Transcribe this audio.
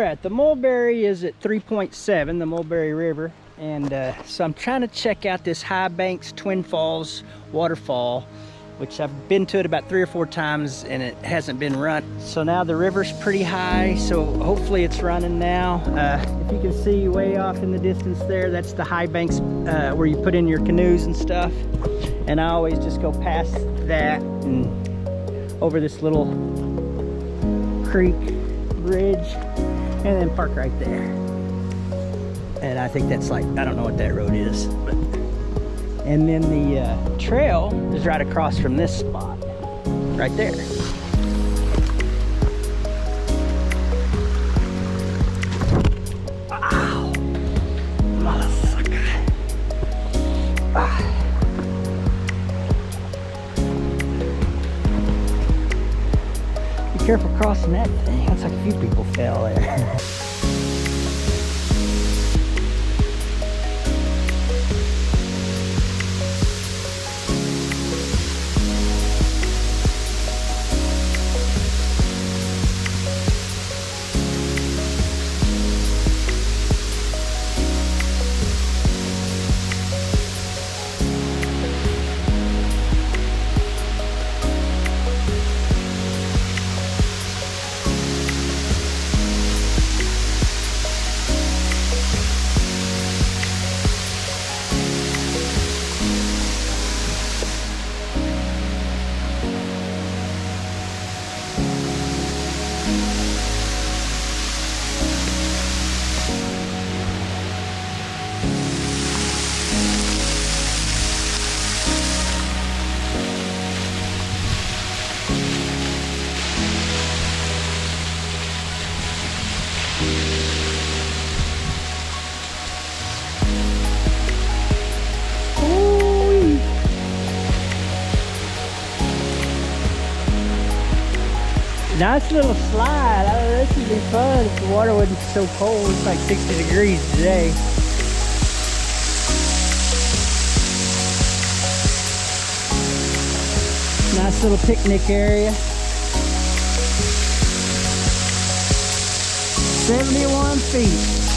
All right, the Mulberry is at 3.7, the Mulberry River, and so I'm trying to check out this High Banks Twin Falls waterfall, which I've been to it about 3 or 4 times and it hasn't been run. So now the river's pretty high, so hopefully it's running now. If you can see way off in the distance there, that's the High Banks where you put in your canoes and stuff. And I always just go past that and over this little creek bridge and then park right there. And I think that's like, I don't know what that road is, but. And then the trail is right across from this spot, right there. Ow! Motherfucker. Ah. Be careful crossing that thing. Looks like a few people fell there. Nice little slide. This would be fun if the water wasn't so cold. It's like 60 degrees today. Nice little picnic area. 71 feet.